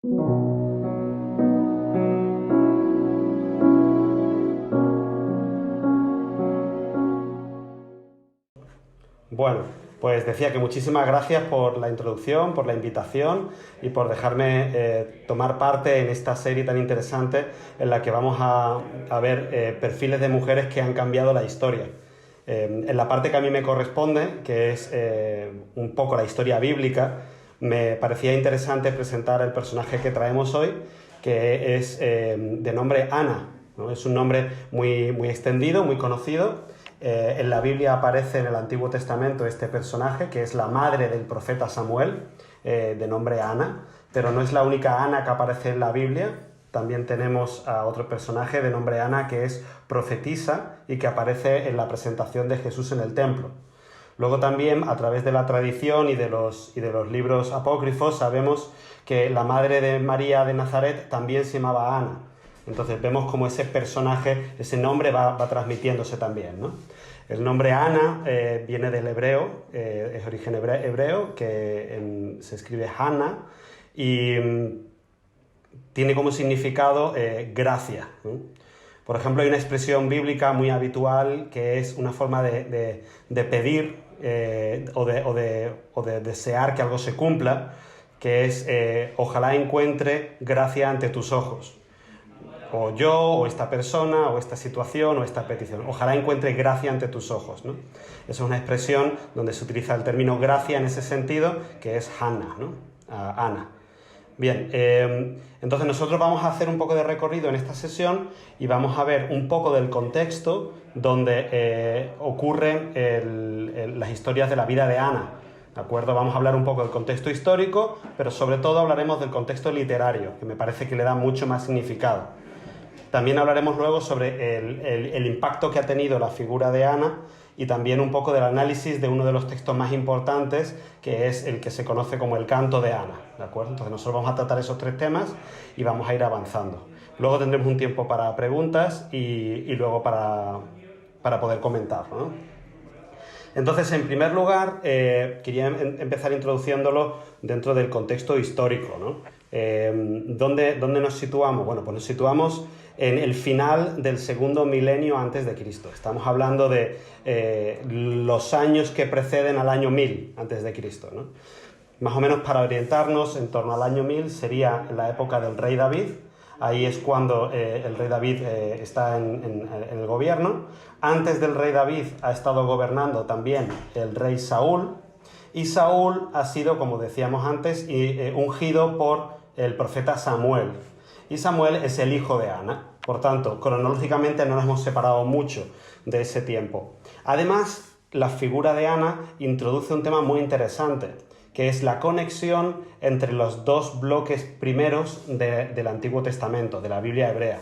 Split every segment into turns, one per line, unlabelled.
Bueno, pues decía que muchísimas gracias por la introducción, por la invitación y por dejarme tomar parte en esta serie tan interesante en la que vamos a ver perfiles de mujeres que han cambiado la historia. En la parte que a mí me corresponde, que es un poco la historia bíblica, me parecía interesante presentar el personaje que traemos hoy, que es de nombre Ana, ¿no? Es un nombre muy extendido, muy conocido. En la Biblia aparece en el Antiguo Testamento este personaje, que es la madre del profeta Samuel, de nombre Ana, pero no es la única Ana que aparece en la Biblia. También tenemos a otro personaje de nombre Ana, que es profetisa y que aparece en la presentación de Jesús en el templo. Luego también, a través de la tradición y de los libros apócrifos, sabemos que la madre de María de Nazaret también se llamaba Ana. Entonces vemos cómo ese personaje, ese nombre va transmitiéndose también, ¿no? El nombre Ana viene del hebreo, es origen hebreo, que se escribe Hannah, y tiene como significado gracia, ¿no? Por ejemplo, hay una expresión bíblica muy habitual que es una forma de pedir o de desear que algo se cumpla, que es ojalá encuentre gracia ante tus ojos. O yo, o esta persona, o esta situación, o esta petición. Ojalá encuentre gracia ante tus ojos, ¿no? Esa es una expresión donde se utiliza el término gracia en ese sentido, que es Hannah, ¿no? Ana. Bien, entonces nosotros vamos a hacer un poco de recorrido en esta sesión y vamos a ver un poco del contexto donde ocurren las historias de la vida de Ana. ¿De acuerdo? Vamos a hablar un poco del contexto histórico, pero sobre todo hablaremos del contexto literario, que me parece que le da mucho más significado. También hablaremos luego sobre el impacto que ha tenido la figura de Ana y también un poco del análisis de uno de los textos más importantes, que es el que se conoce como el Canto de Ana, ¿de acuerdo? Entonces nosotros vamos a tratar esos tres temas y vamos a ir avanzando. Luego tendremos un tiempo para preguntas y luego para poder comentarlo, ¿no? Entonces, en primer lugar, quería empezar introduciéndolo dentro del contexto histórico, ¿no? ¿Dónde nos situamos? Bueno, pues nos situamos en el final del segundo milenio antes de Cristo. Estamos hablando de los años que preceden al año 1000 antes de Cristo, ¿no? Más o menos para orientarnos, en torno al año 1000 sería la época del rey David. Ahí es cuando el rey David está en el gobierno. Antes del rey David ha estado gobernando también el rey Saúl. Y Saúl ha sido, como decíamos antes, ungido por el profeta Samuel. Y Samuel es el hijo de Ana. Por tanto, cronológicamente no nos hemos separado mucho de ese tiempo. Además, la figura de Ana introduce un tema muy interesante, que es la conexión entre los dos bloques primeros del Antiguo Testamento, de la Biblia hebrea.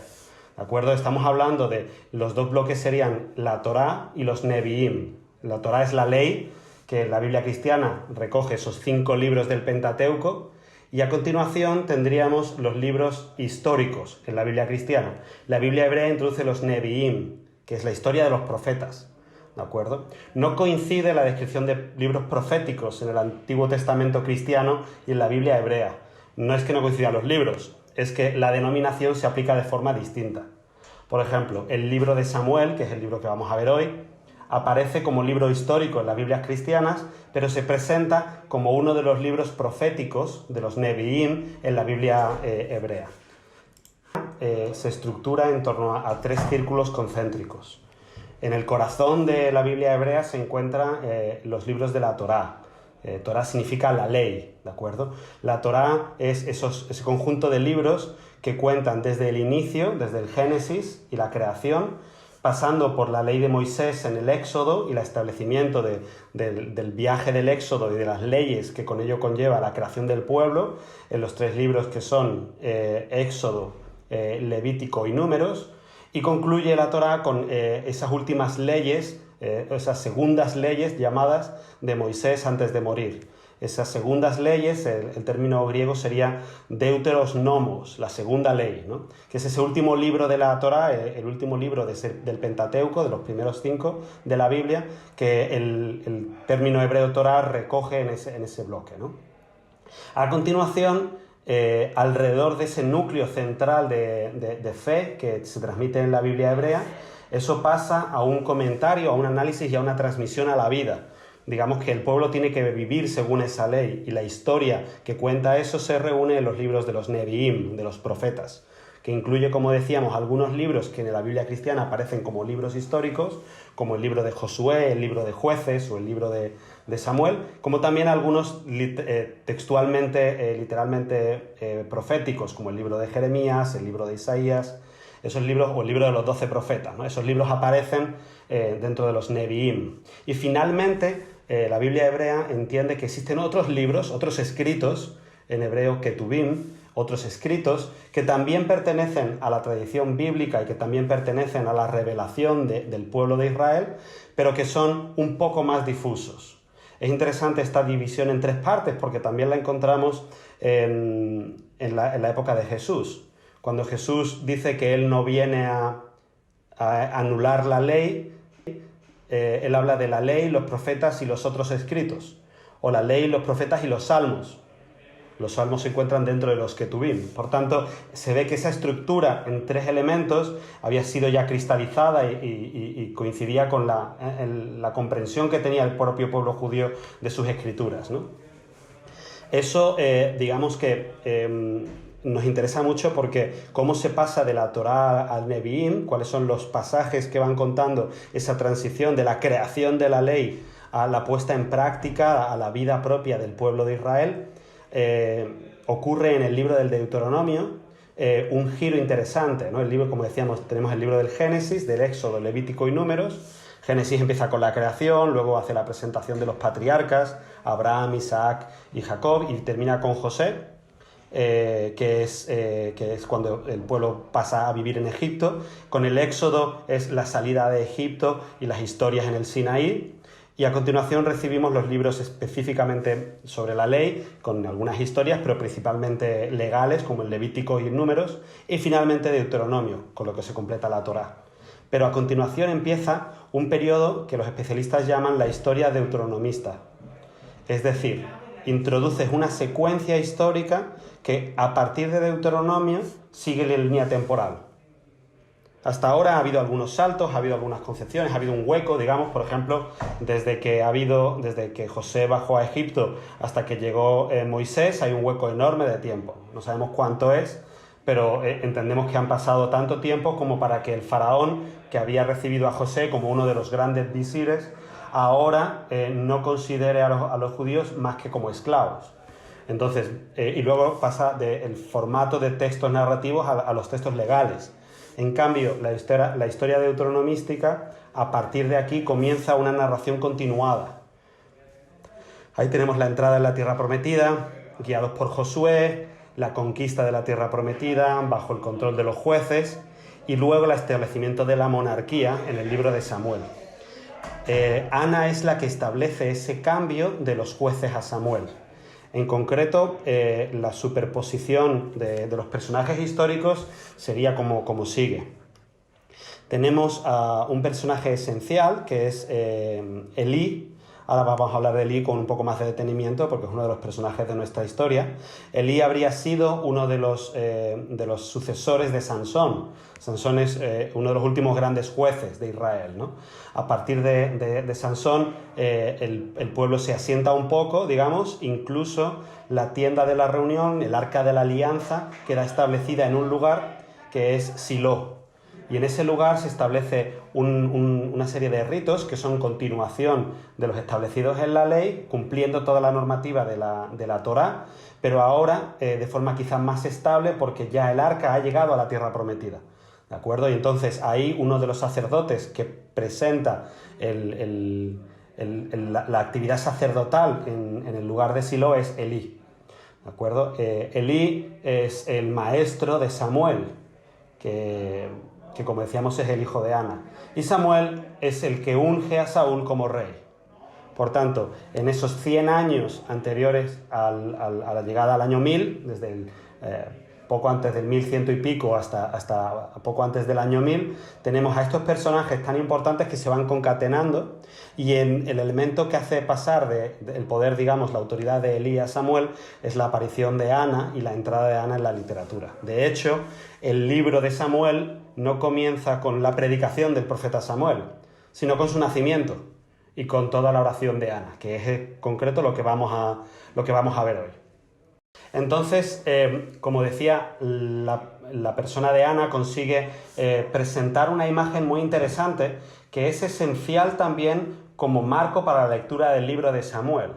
¿De acuerdo? Estamos hablando de los dos bloques serían la Torá y los Neviim. La Torá es la ley, que la Biblia cristiana recoge esos 5 libros del Pentateuco, y a continuación tendríamos los libros históricos en la Biblia cristiana. La Biblia hebrea introduce los Neviim, que es la historia de los profetas. ¿De acuerdo? No coincide la descripción de libros proféticos en el Antiguo Testamento cristiano y en la Biblia hebrea. No es que no coincidan los libros, es que la denominación se aplica de forma distinta. Por ejemplo, el libro de Samuel, que es el libro que vamos a ver hoy, aparece como libro histórico en las Biblias cristianas, pero se presenta como uno de los libros proféticos de los Neviim en la Biblia hebrea. Se estructura en torno a 3 círculos concéntricos. En el corazón de la Biblia hebrea se encuentran los libros de la Torá. Torá significa la ley, ¿de acuerdo? La Torá es ese conjunto de libros que cuentan desde el inicio, desde el Génesis y la creación, pasando por la ley de Moisés en el Éxodo y el establecimiento del viaje del Éxodo y de las leyes que con ello conlleva la creación del pueblo, en los 3 libros que son Éxodo, Levítico y Números, y concluye la Torá con esas últimas leyes, esas segundas leyes llamadas de Moisés antes de morir. Esas segundas leyes, el término griego sería deuteros nomos, la segunda ley, ¿no? Que es ese último libro de la Torá, el último libro del Pentateuco, de los primeros 5 de la Biblia, que el término hebreo Torá recoge en ese bloque, ¿no? A continuación alrededor de ese núcleo central de fe que se transmite en la Biblia hebrea, eso pasa a un comentario, a un análisis y a una transmisión a la vida. Digamos que el pueblo tiene que vivir según esa ley, y la historia que cuenta eso se reúne en los libros de los Nevi'im, de los profetas, que incluye, como decíamos, algunos libros que en la Biblia cristiana aparecen como libros históricos, como el libro de Josué, el libro de Jueces o el libro de Samuel, como también algunos textualmente, literalmente proféticos, como el libro de Jeremías, el libro de Isaías, esos libros, o el libro de los 12 profetas, ¿no? Esos libros aparecen dentro de los Nevi'im. Y finalmente, la Biblia hebrea entiende que existen otros libros, otros escritos, en hebreo Ketuvim, otros escritos que también pertenecen a la tradición bíblica y que también pertenecen a la revelación del pueblo de Israel, pero que son un poco más difusos. Es interesante esta división en tres partes porque también la encontramos en la época de Jesús. Cuando Jesús dice que Él no viene a anular la ley, Él habla de la ley, los profetas y los otros escritos, o la ley, los profetas y los salmos. Los salmos se encuentran dentro de los Ketuvim. Por tanto, se ve que esa estructura en tres elementos había sido ya cristalizada y coincidía con la comprensión que tenía el propio pueblo judío de sus escrituras, ¿no? Eso, digamos que nos interesa mucho porque cómo se pasa de la Torá al Nevi'im, cuáles son los pasajes que van contando esa transición de la creación de la ley a la puesta en práctica, a la vida propia del pueblo de Israel. Ocurre en el libro del Deuteronomio un giro interesante, ¿no? El libro, como decíamos, tenemos el libro del Génesis, del Éxodo, Levítico y Números. Génesis empieza con la creación, luego hace la presentación de los patriarcas, Abraham, Isaac y Jacob, y termina con José, que es cuando el pueblo pasa a vivir en Egipto. Con el Éxodo es la salida de Egipto y las historias en el Sinaí. Y a continuación recibimos los libros específicamente sobre la ley, con algunas historias, pero principalmente legales, como el Levítico y Números, y finalmente Deuteronomio, con lo que se completa la Torá. Pero a continuación empieza un periodo que los especialistas llaman la historia deuteronomista. Es decir, introduces una secuencia histórica que a partir de Deuteronomio sigue la línea temporal. Hasta ahora ha habido algunos saltos, ha habido algunas concepciones, ha habido un hueco, digamos, por ejemplo, desde que José bajó a Egipto hasta que llegó Moisés, hay un hueco enorme de tiempo. No sabemos cuánto es, pero entendemos que han pasado tanto tiempo como para que el faraón, que había recibido a José como uno de los grandes visires, ahora no considere a los judíos más que como esclavos. Entonces, y luego pasa del formato de textos narrativos a los textos legales. En cambio, la historia deuteronomística, a partir de aquí, comienza una narración continuada. Ahí tenemos la entrada en la tierra prometida, guiados por Josué, la conquista de la tierra prometida, bajo el control de los jueces, y luego el establecimiento de la monarquía en el libro de Samuel. Ana es la que establece ese cambio de los jueces a Samuel. En concreto, la superposición de los personajes históricos sería como sigue. Tenemos a un personaje esencial, que es Elí. Ahora vamos a hablar de Elí con un poco más de detenimiento, porque es uno de los personajes de nuestra historia. Elí habría sido uno de los sucesores de Sansón. Sansón es uno de los últimos grandes jueces de Israel, ¿no? A partir de Sansón, el pueblo se asienta un poco, digamos, incluso la tienda de la reunión, el arca de la alianza, queda establecida en un lugar que es Silo. Y en ese lugar se establece una serie de ritos que son continuación de los establecidos en la ley, cumpliendo toda la normativa de la Torá, pero ahora de forma quizás más estable porque ya el arca ha llegado a la tierra prometida. ¿De acuerdo? Y entonces ahí uno de los sacerdotes que presenta la actividad sacerdotal en el lugar de Silo es Elí. ¿De acuerdo? Elí es el maestro de Samuel, que como decíamos es el hijo de Ana. Y Samuel es el que unge a Saúl como rey. Por tanto, en esos 100 años anteriores a la llegada al año 1000, desde poco antes del 1100 y pico hasta poco antes del año 1000, tenemos a estos personajes tan importantes que se van concatenando, y el elemento que hace pasar el poder, digamos, la autoridad de Elí a Samuel es la aparición de Ana y la entrada de Ana en la literatura. De hecho, el libro de Samuel no comienza con la predicación del profeta Samuel, sino con su nacimiento y con toda la oración de Ana, que es en concreto lo que vamos a ver hoy. Entonces, como decía, la persona de Ana consigue presentar una imagen muy interesante que es esencial también como marco para la lectura del libro de Samuel.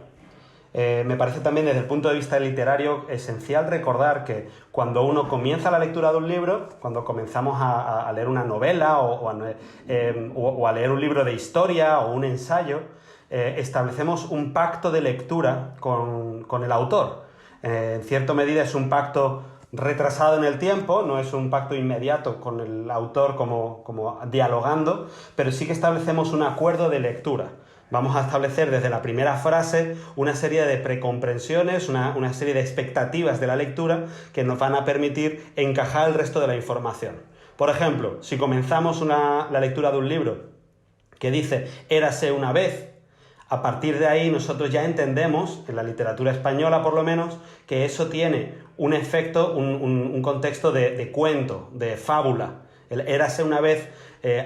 Me parece también desde el punto de vista literario esencial recordar que cuando uno comienza la lectura de un libro, cuando comenzamos a leer una novela o a leer un libro de historia o un ensayo, establecemos un pacto de lectura con el autor. En cierta medida es un pacto retrasado en el tiempo, no es un pacto inmediato con el autor como dialogando, pero sí que establecemos un acuerdo de lectura. Vamos a establecer desde la primera frase una serie de precomprensiones, una serie de expectativas de la lectura que nos van a permitir encajar el resto de la información. Por ejemplo, si comenzamos la lectura de un libro que dice «érase una vez», a partir de ahí nosotros ya entendemos, en la literatura española por lo menos, que eso tiene un efecto, un contexto de cuento, de fábula. El «érase una vez»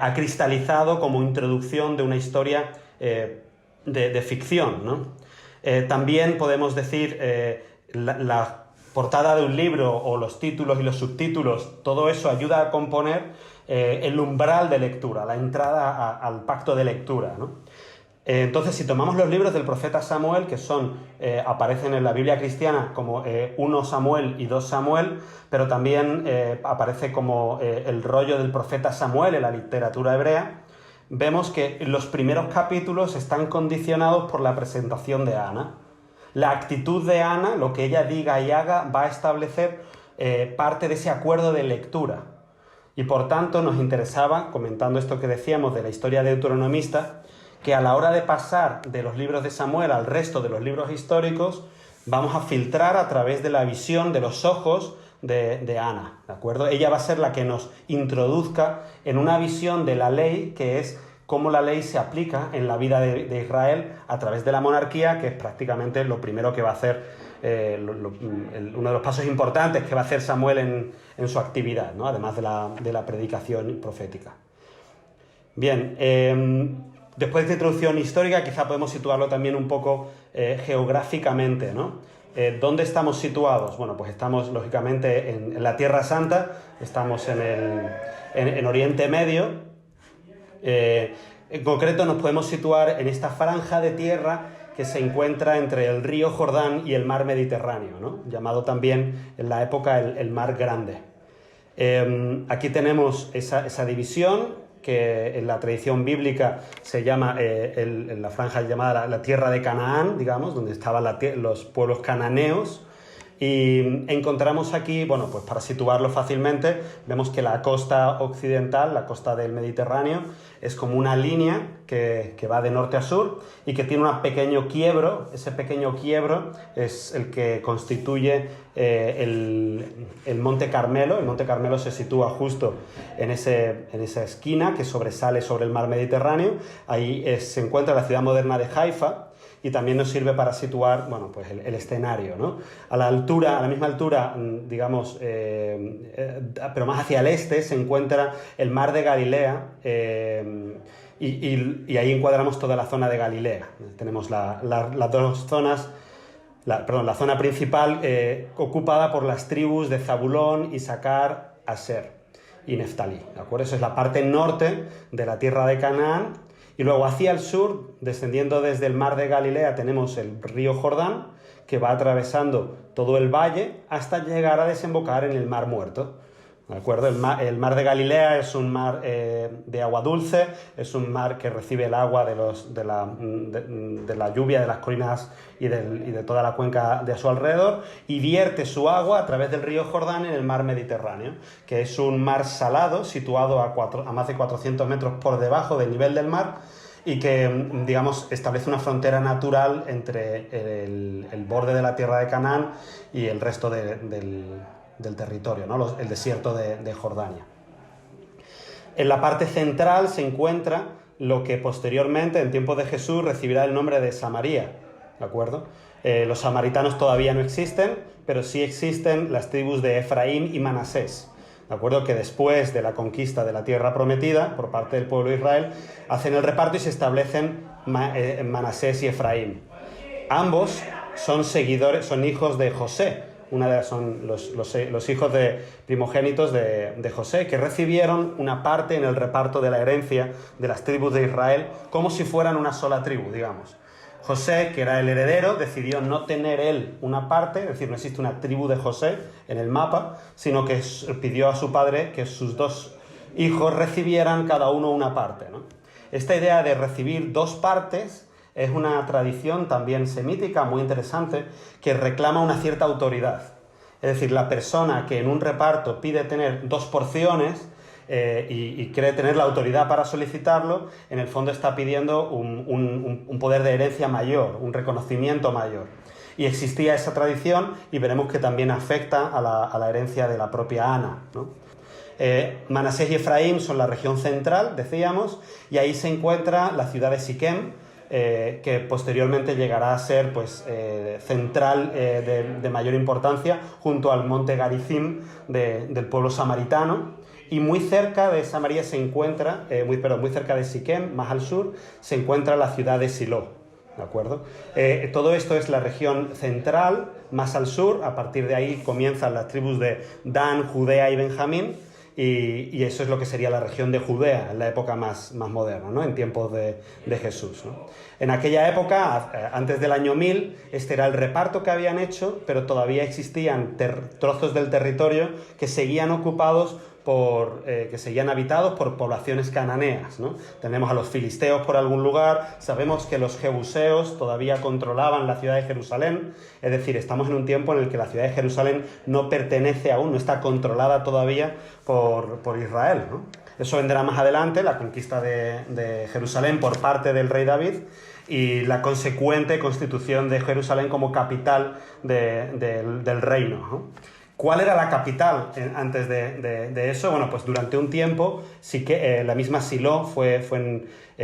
ha cristalizado como introducción de una historia de ficción, ¿no? También podemos decir la portada de un libro o los títulos y los subtítulos, todo eso ayuda a componer el umbral de lectura, la entrada al pacto de lectura, ¿no? Entonces, si tomamos los libros del profeta Samuel, que aparecen en la Biblia cristiana como 1 Samuel y 2 Samuel, pero también aparece como el rollo del profeta Samuel en la literatura hebrea, vemos que los primeros capítulos están condicionados por la presentación de Ana. La actitud de Ana, lo que ella diga y haga, va a establecer parte de ese acuerdo de lectura. Y por tanto nos interesaba, comentando esto que decíamos de la historia deuteronomista, que a la hora de pasar de los libros de Samuel al resto de los libros históricos, vamos a filtrar a través de la visión, de los ojos de Ana, ¿de acuerdo? Ella va a ser la que nos introduzca en una visión de la ley, que es cómo la ley se aplica en la vida de Israel a través de la monarquía, que es prácticamente lo primero que va a hacer, uno de los pasos importantes que va a hacer Samuel en su actividad, ¿no? Además de la predicación profética. Bien, después de esta introducción histórica, quizá podemos situarlo también un poco geográficamente, ¿no? ¿Dónde estamos situados? Bueno, pues estamos lógicamente en la Tierra Santa, estamos en Oriente Medio. En concreto nos podemos situar en esta franja de tierra que se encuentra entre el río Jordán y el mar Mediterráneo, ¿no? Llamado también en la época el Mar Grande. Aquí tenemos esa división, que en la tradición bíblica se llama, en la franja llamada la tierra de Canaán, digamos, donde estaban los pueblos cananeos. Y encontramos aquí, bueno, pues para situarlo fácilmente, vemos que la costa occidental, la costa del Mediterráneo, es como una línea que va de norte a sur y que tiene un pequeño quiebro. Ese pequeño quiebro es el que constituye el Monte Carmelo. El Monte Carmelo se sitúa justo en esa esquina que sobresale sobre el mar Mediterráneo. Ahí se encuentra la ciudad moderna de Haifa. Y también nos sirve para situar, bueno, pues el escenario, ¿no? A la misma altura, digamos, pero más hacia el este, se encuentra el mar de Galilea, y ahí encuadramos toda la zona de Galilea. Tenemos las dos zonas, la zona principal ocupada por las tribus de Zabulón, Isaacar, Aser y Neftalí, ¿de acuerdo? Esa es la parte norte de la tierra de Canaán. Y luego hacia el sur, descendiendo desde el mar de Galilea, tenemos el río Jordán, que va atravesando todo el valle hasta llegar a desembocar en el Mar Muerto. ¿De acuerdo? El mar de Galilea es un mar de agua dulce, es un mar que recibe el agua de la lluvia de las colinas y de toda la cuenca de a su alrededor, y vierte su agua a través del río Jordán en el mar Mediterráneo, que es un mar salado situado a más de 400 metros por debajo del nivel del mar, y que, digamos, establece una frontera natural entre el borde de la tierra de Canaán y el resto del territorio, ¿no? El desierto de Jordania. En la parte central se encuentra lo que posteriormente, en tiempos de Jesús, recibirá el nombre de Samaria, ¿de acuerdo? Los samaritanos todavía no existen, pero sí existen las tribus de Efraín y Manasés, ¿de acuerdo? Que después de la conquista de la tierra prometida por parte del pueblo de Israel, hacen el reparto y se establecen Manasés y Efraín. Ambos son seguidores, son hijos de José, son los hijos de primogénitos de José, que recibieron una parte en el reparto de la herencia de las tribus de Israel, como si fueran una sola tribu, digamos. José, que era el heredero, decidió no tener él una parte, es decir, no existe una tribu de José en el mapa, sino que pidió a su padre que sus dos hijos recibieran cada uno una parte, ¿no? Esta idea de recibir dos partes es una tradición también semítica muy interesante que reclama una cierta autoridad. Es decir, la persona que en un reparto pide tener dos porciones y cree tener la autoridad para solicitarlo, en el fondo está pidiendo un poder de herencia mayor, un reconocimiento mayor. Y existía esa tradición y veremos que también afecta a la herencia de la propia Ana, ¿no? Manasés y Efraín son la región central, decíamos, y ahí se encuentra la ciudad de Siquem, que posteriormente llegará a ser pues, central de mayor importancia junto al monte Garizim del pueblo samaritano, y muy cerca de Samaria se encuentra, muy cerca de Siquem, más al sur, se encuentra la ciudad de Silo, ¿de acuerdo? Todo esto es la región central, más al sur. A partir de ahí comienzan las tribus de Dan, Judea y Benjamín, y eso es lo que sería la región de Judea en la época más moderna, ¿no? En tiempos de Jesús, ¿no? En aquella época, antes del año 1000, este era el reparto que habían hecho, pero todavía existían trozos del territorio que seguían ocupados que seguían habitados por poblaciones cananeas, ¿no? Tenemos a los filisteos por algún lugar, sabemos que los jebuseos todavía controlaban la ciudad de Jerusalén, es decir, estamos en un tiempo en el que la ciudad de Jerusalén no pertenece aún, no está controlada todavía por Israel, ¿no? Eso vendrá más adelante, la conquista de Jerusalén por parte del rey David y la consecuente constitución de Jerusalén como capital del reino, ¿no? ¿Cuál era la capital antes de eso? Bueno, pues durante un tiempo sí que la misma Silo fue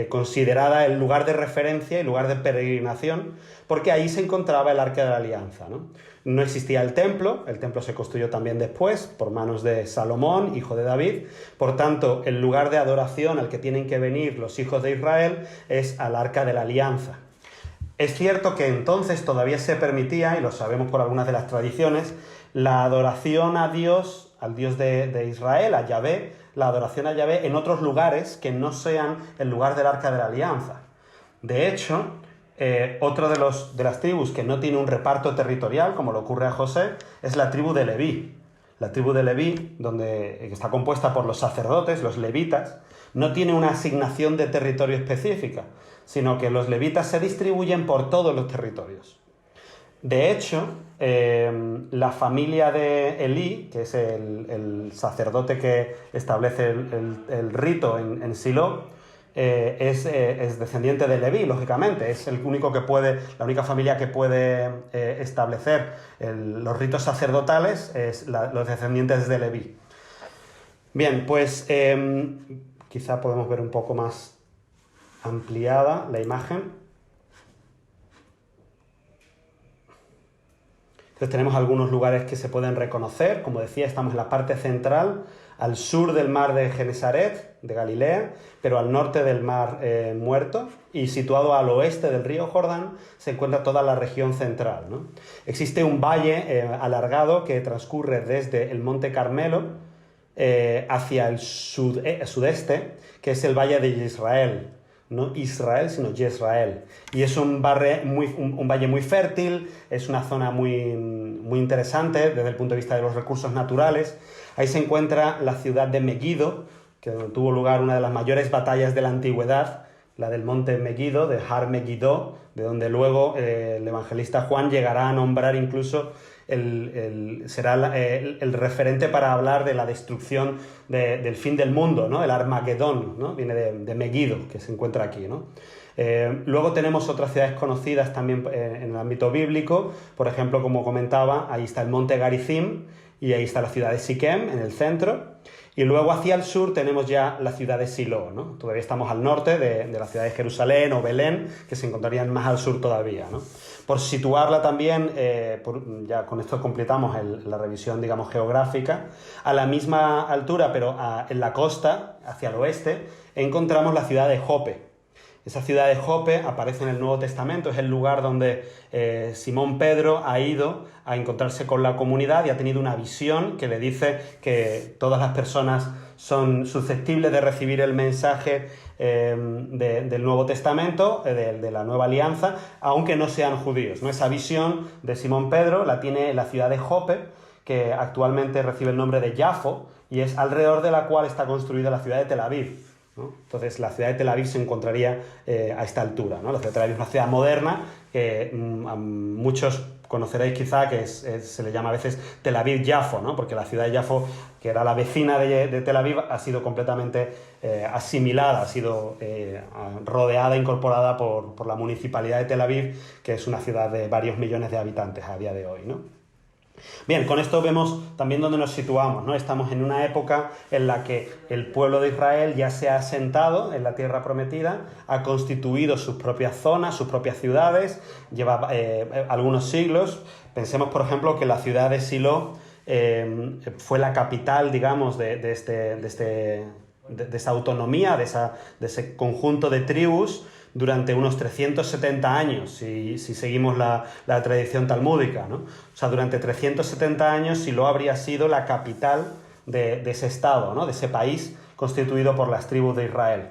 considerada el lugar de referencia y lugar de peregrinación, porque ahí se encontraba el Arca de la Alianza, ¿no? No existía el templo se construyó también después por manos de Salomón, hijo de David. Por tanto, el lugar de adoración al que tienen que venir los hijos de Israel es al Arca de la Alianza. Es cierto que entonces todavía se permitía, y lo sabemos por algunas de las tradiciones, la adoración a Dios, al Dios de Israel, a Yahvé, la adoración a Yahvé en otros lugares que no sean el lugar del Arca de la Alianza. De hecho, otro de las tribus que no tiene un reparto territorial, como le ocurre a José, es la tribu de Leví. La tribu de Leví, que está compuesta por los sacerdotes, los levitas, no tiene una asignación de territorio específica, sino que los levitas se distribuyen por todos los territorios. De hecho, la familia de Elí, que es el sacerdote que establece el rito en Silo, es descendiente de Leví, lógicamente. Es la única familia que puede establecer los ritos sacerdotales, es los descendientes de Leví. Bien, pues quizá podemos ver un poco más ampliada la imagen. Entonces tenemos algunos lugares que se pueden reconocer. Como decía, estamos en la parte central, al sur del mar de Genesaret, de Galilea, pero al norte del mar Muerto, y situado al oeste del río Jordán se encuentra toda la región central, ¿no? Existe un valle alargado que transcurre desde el Monte Carmelo hacia el sudeste, que es el valle de Israel. No Israel, sino Yisrael. Y es un valle muy fértil, es una zona muy, muy interesante desde el punto de vista de los recursos naturales. Ahí se encuentra la ciudad de Megiddo, que tuvo lugar una de las mayores batallas de la antigüedad, la del monte Megiddo, de Har Megiddo, de donde luego el evangelista Juan llegará a nombrar incluso será el referente para hablar de la destrucción del fin del mundo, ¿no? El Armagedón, ¿no? Viene de Megiddo, que se encuentra aquí, ¿no? Luego tenemos otras ciudades conocidas también en el ámbito bíblico, por ejemplo, como comentaba, ahí está el monte Garizim, y ahí está la ciudad de Siquem, en el centro. Y luego hacia el sur tenemos ya la ciudad de Silo, ¿no? Todavía estamos al norte de la ciudad de Jerusalén o Belén, que se encontrarían más al sur todavía, ¿no? Por situarla también, ya con esto completamos la revisión, digamos, geográfica, a la misma altura, pero en la costa, hacia el oeste, encontramos la ciudad de Jope. Esa ciudad de Jope aparece en el Nuevo Testamento, es el lugar donde Simón Pedro ha ido a encontrarse con la comunidad y ha tenido una visión que le dice que todas las personas son susceptibles de recibir el mensaje del Nuevo Testamento, de la Nueva Alianza, aunque no sean judíos, ¿no? Esa visión de Simón Pedro la tiene la ciudad de Jope, que actualmente recibe el nombre de Jafo, y es alrededor de la cual está construida la ciudad de Tel Aviv, ¿no? Entonces la ciudad de Tel Aviv se encontraría a esta altura, ¿no? La ciudad de Tel Aviv es una ciudad moderna que a muchos conoceréis quizá, que se le llama a veces Tel Aviv-Yafo, ¿no? Porque la ciudad de Yafo, que era la vecina de Tel Aviv, ha sido completamente asimilada, ha sido rodeada, incorporada por la municipalidad de Tel Aviv, que es una ciudad de varios millones de habitantes a día de hoy, ¿no? Bien, con esto vemos también dónde nos situamos, ¿no? Estamos en una época en la que el pueblo de Israel ya se ha asentado en la tierra prometida, ha constituido sus propias zonas, sus propias ciudades, lleva algunos siglos. Pensemos, por ejemplo, que la ciudad de Silo fue la capital, digamos, de esa autonomía, de ese conjunto de tribus, durante unos 370 años, si seguimos la tradición talmúdica, ¿no? O sea, durante 370 años Silo habría sido la capital de ese estado, ¿no? De ese país constituido por las tribus de Israel.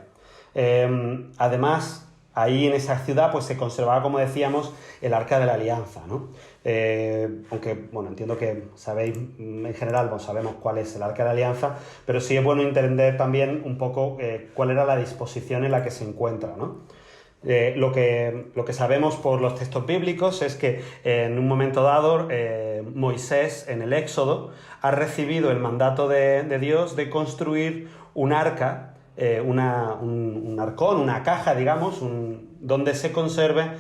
Además, ahí en esa ciudad pues se conservaba, como decíamos, el Arca de la Alianza, ¿no? Aunque, bueno, entiendo que sabéis, en general, bueno, sabemos cuál es el Arca de la Alianza, pero sí es bueno entender también un poco cuál era la disposición en la que se encuentra, ¿no? Lo que sabemos por los textos bíblicos es que en un momento dado Moisés en el Éxodo ha recibido el mandato de Dios de construir un arca, un arcón, una caja, digamos, donde se conserve,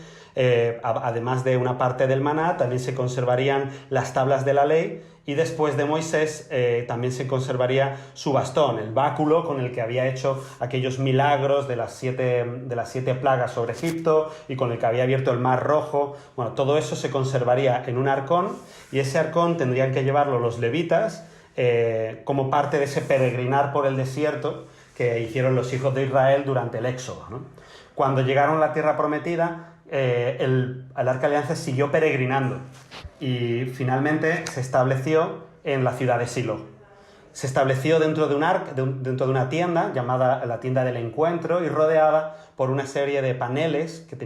además de una parte del maná, también se conservarían las tablas de la ley, y después de Moisés también se conservaría su bastón, el báculo con el que había hecho aquellos milagros de las siete plagas sobre Egipto y con el que había abierto el Mar Rojo. Bueno, todo eso se conservaría en un arcón, y ese arcón tendrían que llevarlo los levitas como parte de ese peregrinar por el desierto que hicieron los hijos de Israel durante el Éxodo, ¿no? Cuando llegaron a la tierra prometida, el Arca de Alianza siguió peregrinando y finalmente se estableció en la ciudad de Silo. Se estableció dentro de dentro de una tienda llamada la tienda del encuentro y rodeada por una serie de paneles que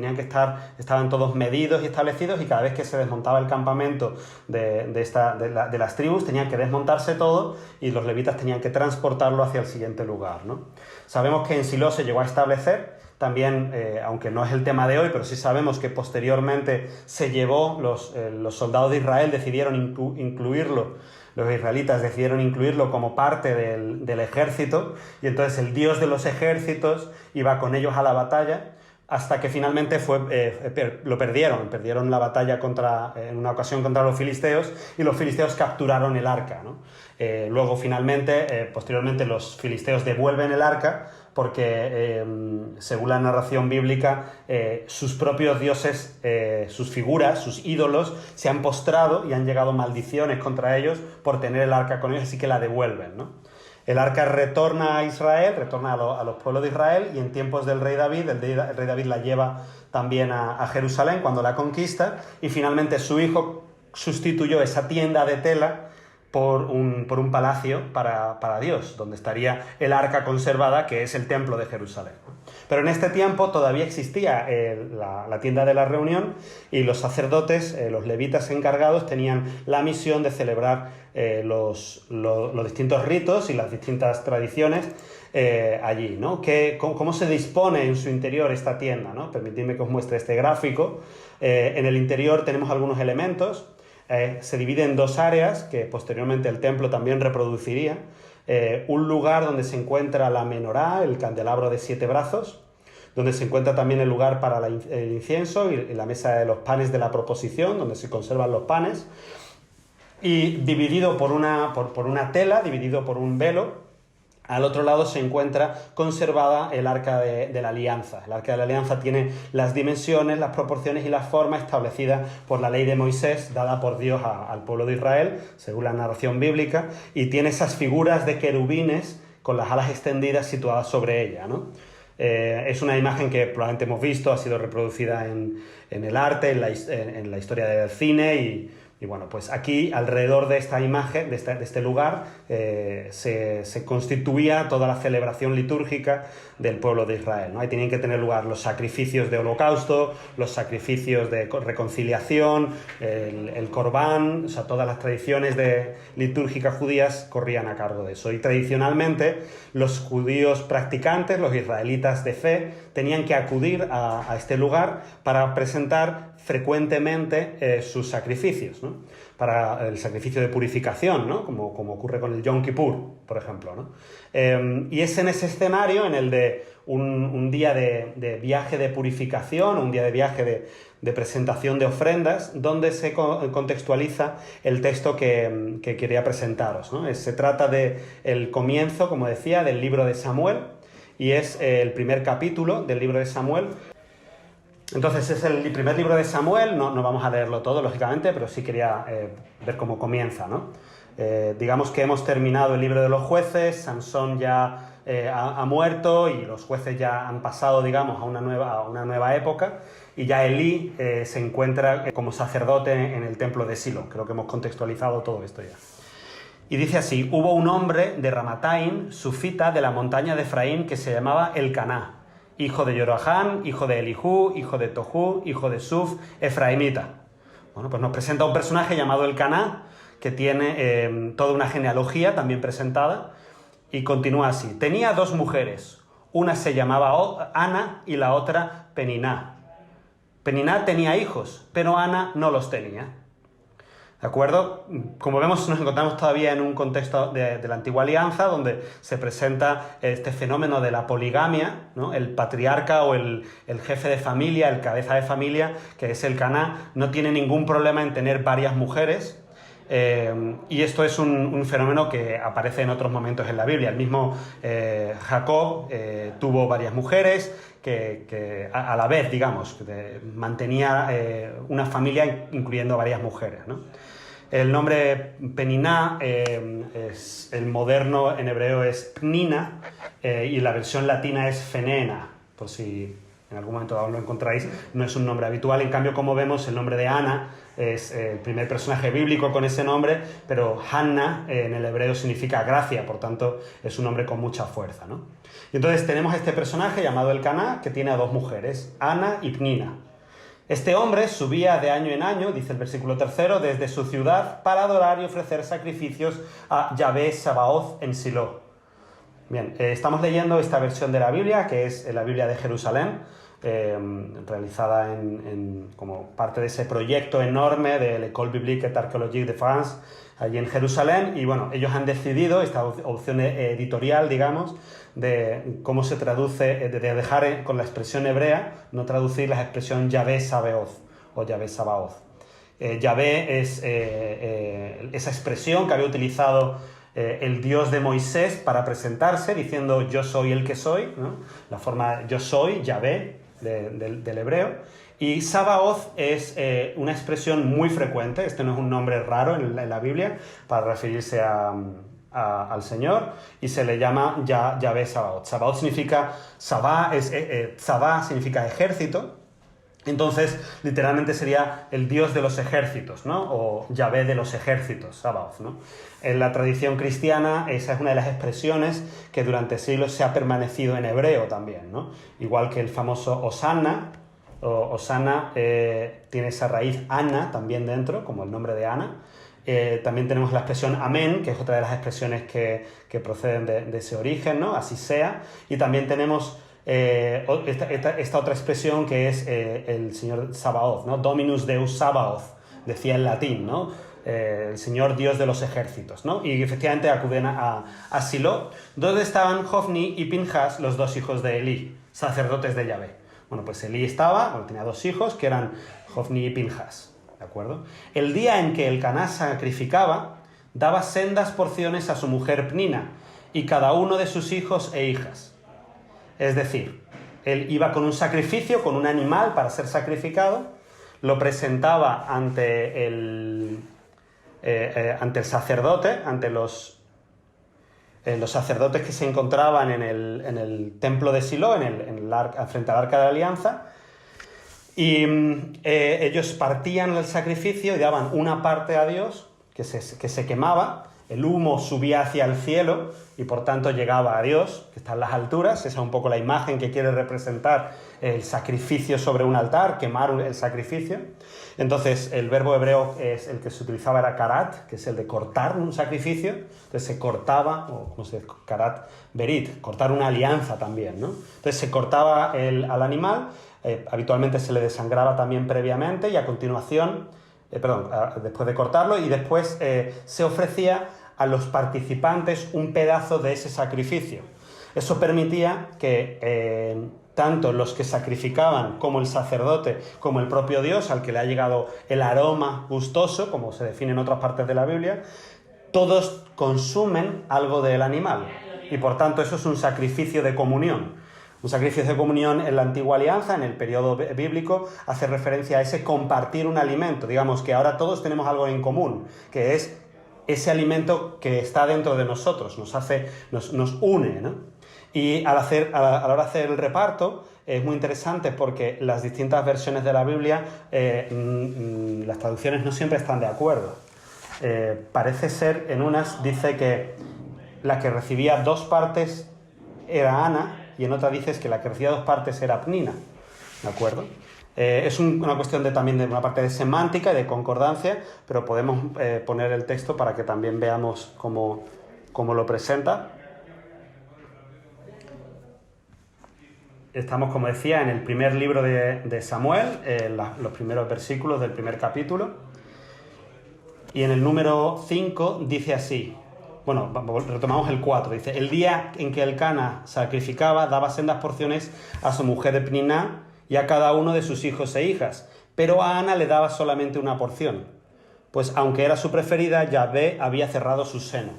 estaban todos medidos y establecidos, y cada vez que se desmontaba el campamento de las tribus tenían que desmontarse todo y los levitas tenían que transportarlo hacia el siguiente lugar, ¿no? Sabemos que en Silo se llegó a establecer también, aunque no es el tema de hoy, pero sí sabemos que posteriormente se llevó, los soldados de Israel decidieron incluirlo, los israelitas decidieron incluirlo como parte del ejército, y entonces el Dios de los ejércitos iba con ellos a la batalla, hasta que finalmente lo perdieron la batalla en una ocasión contra los filisteos, y los filisteos capturaron el arca, ¿no? Luego finalmente, posteriormente, los filisteos devuelven el arca porque, según la narración bíblica, sus propios dioses, sus figuras, sus ídolos, se han postrado y han llegado maldiciones contra ellos por tener el arca con ellos, así que la devuelven, ¿no? El arca retorna a Israel, retorna a los pueblos de Israel, y en tiempos del rey David, el rey David la lleva también a Jerusalén cuando la conquista, y finalmente su hijo sustituyó esa tienda de tela por un palacio para Dios, donde estaría el arca conservada, que es el templo de Jerusalén. Pero en este tiempo todavía existía la tienda de la reunión, y los sacerdotes, los levitas encargados, tenían la misión de celebrar los distintos ritos y las distintas tradiciones allí, ¿no? ¿Cómo se dispone en su interior esta tienda, ¿no? Permitidme que os muestre este gráfico. En el interior tenemos algunos elementos. Se divide en dos áreas que posteriormente el templo también reproduciría. Un lugar donde se encuentra la menorá, el candelabro de 7 brazos, donde se encuentra también el lugar para el incienso y la mesa de los panes de la proposición, donde se conservan los panes. y dividido por una tela, dividido por un velo. Al otro lado se encuentra conservada el Arca de la Alianza. El Arca de la Alianza tiene las dimensiones, las proporciones y las formas establecidas por la ley de Moisés, dada por Dios al pueblo de Israel, según la narración bíblica, y tiene esas figuras de querubines con las alas extendidas situadas sobre ella, ¿no? Es una imagen que probablemente hemos visto, ha sido reproducida en el arte, en la historia del cine y bueno, pues aquí, alrededor de esta imagen, de este lugar, se constituía toda la celebración litúrgica del pueblo de Israel, ¿no? Ahí tenían que tener lugar los sacrificios de holocausto, los sacrificios de reconciliación, el corbán, o sea, todas las tradiciones litúrgicas judías corrían a cargo de eso. Y tradicionalmente, los judíos practicantes, los israelitas de fe, tenían que acudir a este lugar para presentar frecuentemente sus sacrificios, ¿no? Para el sacrificio de purificación, ¿no? Como ocurre con el Yom Kippur, por ejemplo, ¿no? Y es en ese escenario, en el de un día de viaje de purificación, un día de viaje de presentación de ofrendas, donde se contextualiza el texto que quería presentaros, ¿no? Se trata del comienzo, como decía, del libro de Samuel, y es el primer capítulo del libro de Samuel. Entonces es el primer libro de Samuel, no vamos a leerlo todo, lógicamente, pero sí quería ver cómo comienza, ¿no? Digamos que hemos terminado el libro de los jueces, Sansón ya ha muerto y los jueces ya han pasado, digamos, a una nueva época, y ya Elí se encuentra como sacerdote en el templo de Silo. Creo que hemos contextualizado todo esto ya. Y dice así: hubo un hombre de Ramataim, sufita, de la montaña de Efraín, que se llamaba Elcaná, hijo de Jorahán, hijo de Elijú, hijo de Tohu, hijo de Suf, efraimita. Bueno, pues nos presenta un personaje llamado Elcaná, que tiene toda una genealogía también presentada, y continúa así. Tenía dos mujeres, una se llamaba Ana y la otra Peniná. Peniná tenía hijos, pero Ana no los tenía. ¿De acuerdo? Como vemos, nos encontramos todavía en un contexto de la Antigua Alianza, donde se presenta este fenómeno de la poligamia, ¿no? El patriarca o el jefe de familia, el cabeza de familia, que es Elcaná, no tiene ningún problema en tener varias mujeres, y esto es un fenómeno que aparece en otros momentos en la Biblia. El mismo Jacob tuvo varias mujeres, que a la vez, digamos, mantenía una familia incluyendo varias mujeres, ¿no? El nombre Peniná, el moderno en hebreo es Pnina, y la versión latina es Fenena, por si en algún momento aún lo encontráis. No es un nombre habitual. En cambio, como vemos, el nombre de Ana es el primer personaje bíblico con ese nombre, pero Hanna en el hebreo significa gracia, por tanto es un nombre con mucha fuerza, ¿no? Y entonces tenemos este personaje llamado Elcaná, que tiene a dos mujeres, Ana y Pnina. Este hombre subía de año en año, dice el versículo 3, desde su ciudad para adorar y ofrecer sacrificios a Yahvé Sabaoth en Silo. Bien, estamos leyendo esta versión de la Biblia, que es la Biblia de Jerusalén, realizada como parte de ese proyecto enorme de l'École biblique et archéologique de France, allí en Jerusalén. Y bueno, ellos han decidido, esta opción editorial, digamos, de cómo se traduce, de dejar con la expresión hebrea, no traducir la expresión Yahvé Sabaoth o Yahvé Sabaoth. Yahvé es esa expresión que había utilizado el Dios de Moisés para presentarse, diciendo yo soy el que soy, ¿no? La forma yo soy, Yahvé, del hebreo. Y Sabaoth es una expresión muy frecuente, este no es un nombre raro en la Biblia, para referirse al Señor, y se le llama Yahvé Sabaoth. Sabaoth significa, Sabá significa ejército. Entonces, literalmente sería el Dios de los ejércitos, ¿no? O Yahvé de los ejércitos, Sabaoth, ¿no? En la tradición cristiana, esa es una de las expresiones que durante siglos se ha permanecido en hebreo también, ¿no? Igual que el famoso Hosanna. Hosanna tiene esa raíz Ana también dentro, como el nombre de Ana. También tenemos la expresión amén, que es otra de las expresiones que proceden de ese origen, ¿no? Así sea. Y también tenemos esta otra expresión que es el Señor Sabaoth, ¿no? Dominus Deus Sabaoth, decía en latín, ¿no? El Señor Dios de los ejércitos, ¿no? Y efectivamente acuden a Silo, donde estaban Hofni y Pinjas, los dos hijos de Elí, sacerdotes de Yahvé. Bueno, pues Elí tenía dos hijos que eran Hofni y Pinjas. ¿de acuerdo? El día en que Elcaná sacrificaba, daba sendas porciones a su mujer Pnina y cada uno de sus hijos e hijas. Es decir, él iba con un sacrificio, con un animal para ser sacrificado, lo presentaba ante el sacerdote, ante los sacerdotes que se encontraban en el templo de Silo, frente al Arca de la Alianza, y ellos partían el sacrificio y daban una parte a Dios, que se quemaba, el humo subía hacia el cielo y por tanto llegaba a Dios, que está en las alturas. Esa es un poco la imagen que quiere representar el sacrificio sobre un altar, quemar el sacrificio. Entonces el verbo hebreo es el que se utilizaba era karat, que es el de cortar un sacrificio. Entonces se cortaba, o ¿cómo se dice? Karat berit, cortar una alianza también, ¿no? Entonces se cortaba al animal, habitualmente se le desangraba también previamente y a continuación... después de cortarlo, y después se ofrecía a los participantes un pedazo de ese sacrificio. Eso permitía que tanto los que sacrificaban como el sacerdote, como el propio Dios, al que le ha llegado el aroma gustoso, como se define en otras partes de la Biblia, todos consumen algo del animal. Y por tanto eso es un sacrificio de comunión. Un sacrificio de comunión en la Antigua Alianza, en el periodo bíblico, hace referencia a ese compartir un alimento. Digamos que ahora todos tenemos algo en común, que es ese alimento que está dentro de nosotros, nos une, ¿no? Y a la hora de hacer el reparto es muy interesante porque las distintas versiones de la Biblia, las traducciones no siempre están de acuerdo. Parece ser, en unas dice que la que recibía 2 partes era Ana, y en otra dices que la que recibía 2 partes era Pnina, ¿de acuerdo? Es una cuestión también de una parte de semántica y de concordancia, pero podemos poner el texto para que también veamos cómo lo presenta. Estamos, como decía, en el primer libro de Samuel, los primeros versículos del primer capítulo, y en el número 5 dice así. Bueno, retomamos el 4. Dice, el día en que Elcaná sacrificaba, daba sendas porciones a su mujer Pniná y a cada uno de sus hijos e hijas, pero a Ana le daba solamente una porción, pues aunque era su preferida, Yahvé había cerrado su seno.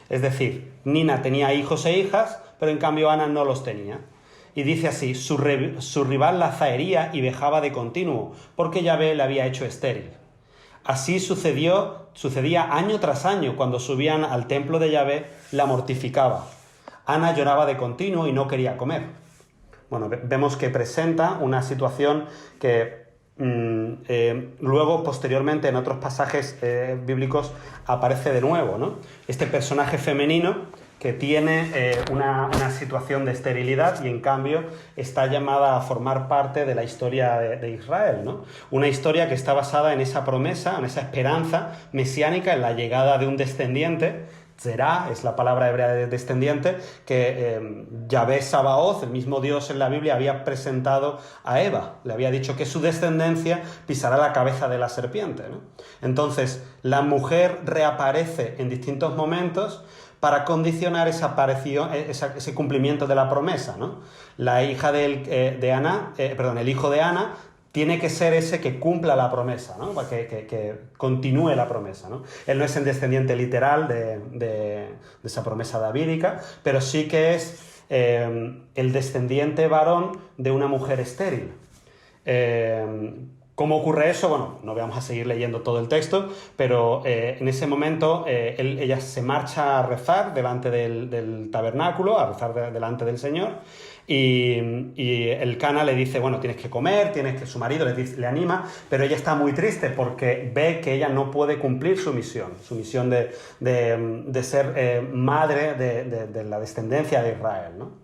Es decir, Nina tenía hijos e hijas, pero en cambio Ana no los tenía. Y dice así, su rival la zahería y vejaba de continuo, porque Yahvé le había hecho estéril. Así sucedía año tras año. Cuando subían al templo de Yahvé, la mortificaba. Ana lloraba de continuo y no quería comer. Bueno, vemos que presenta una situación que luego, posteriormente, en otros pasajes bíblicos aparece de nuevo, ¿no? Este personaje femenino que tiene una situación de esterilidad y en cambio está llamada a formar parte de la historia de Israel, ¿no? Una historia que está basada en esa promesa, en esa esperanza mesiánica, en la llegada de un descendiente. Zerá es la palabra hebrea de descendiente, que Yahvé Sabaoth, el mismo Dios en la Biblia, había presentado a Eva. Le había dicho que su descendencia pisará la cabeza de la serpiente, ¿no? Entonces, la mujer reaparece en distintos momentos para condicionar ese cumplimiento de la promesa, ¿no? La hija el hijo de Ana tiene que ser ese que cumpla la promesa, ¿no? Que continúe la promesa, ¿no? Él no es el descendiente literal de esa promesa davídica, pero sí que es el descendiente varón de una mujer estéril. ¿Cómo ocurre eso? Bueno, no vamos a seguir leyendo todo el texto, pero en ese momento ella se marcha a rezar delante del tabernáculo, a rezar delante del Señor, y Elcaná le dice, bueno, tienes que comer, su marido le anima, pero ella está muy triste porque ve que ella no puede cumplir su misión de ser madre de la descendencia de Israel, ¿no?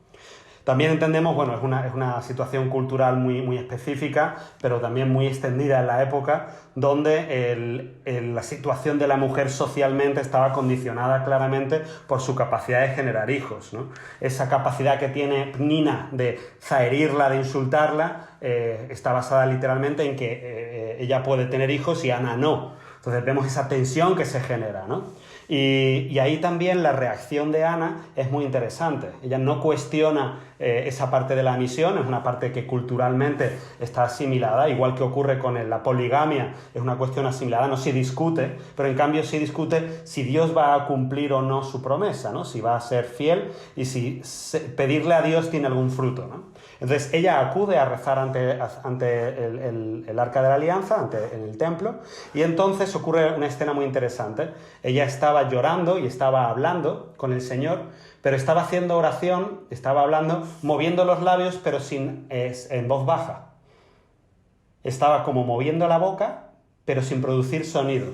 También entendemos, bueno, es una situación cultural muy, muy específica, pero también muy extendida en la época, donde la situación de la mujer socialmente estaba condicionada claramente por su capacidad de generar hijos, ¿no? Esa capacidad que tiene Pnina de zaherirla, de insultarla, está basada literalmente en que ella puede tener hijos y Ana no. Entonces vemos esa tensión que se genera, ¿no? Y ahí también la reacción de Ana es muy interesante. Ella no cuestiona esa parte de la misión, es una parte que culturalmente está asimilada, igual que ocurre con la poligamia, es una cuestión asimilada, no se discute, pero en cambio se discute si Dios va a cumplir o no su promesa, ¿no? Si va a ser fiel y si pedirle a Dios tiene algún fruto, ¿no? Entonces ella acude a rezar ante el Arca de la Alianza, en el templo, y entonces ocurre una escena muy interesante. Ella estaba llorando y estaba hablando con el Señor, pero estaba haciendo oración, estaba hablando, moviendo los labios, pero en voz baja. Estaba como moviendo la boca, pero sin producir sonido,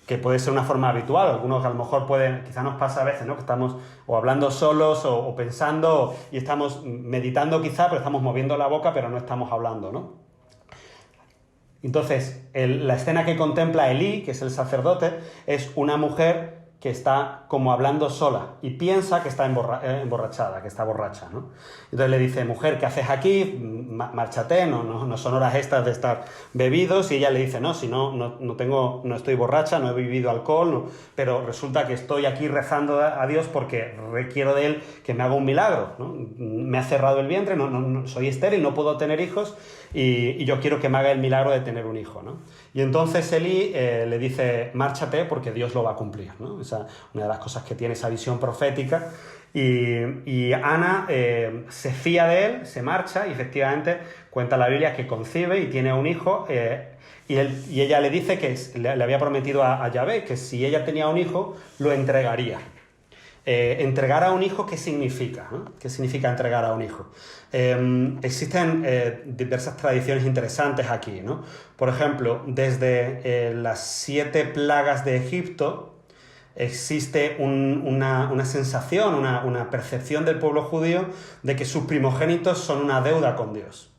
que puede ser una forma habitual. Algunos a lo mejor quizá nos pasa a veces, ¿no? Que estamos o hablando solos o pensando y estamos meditando quizá, pero estamos moviendo la boca, pero no estamos hablando, ¿no? Entonces, la escena que contempla Elí, que es el sacerdote, es una mujer que está como hablando sola y piensa que está emborrachada, que está borracha, ¿no? Entonces le dice, mujer, ¿qué haces aquí? Márchate, no son horas estas de estar bebidos. Y ella le dice, no, si no estoy borracha, no he bebido alcohol, no, pero resulta que estoy aquí rezando a Dios porque requiero de Él que me haga un milagro, ¿no? Me ha cerrado el vientre, no soy estéril, no puedo tener hijos y yo quiero que me haga el milagro de tener un hijo, ¿no? Y entonces Elí le dice, márchate porque Dios lo va a cumplir, ¿no? Esa una de las cosas que tiene esa visión profética. Y Ana se fía de él, se marcha y efectivamente cuenta la Biblia que concibe y tiene un hijo y ella le dice que le había prometido a Yahvé que si ella tenía un hijo lo entregaría. Entregar a un hijo, ¿qué significa? ¿No? ¿Qué significa entregar a un hijo? Existen diversas tradiciones interesantes aquí, ¿no? Por ejemplo, desde las 7 plagas de Egipto existe una sensación, una percepción del pueblo judío de que sus primogénitos son una deuda con Dios.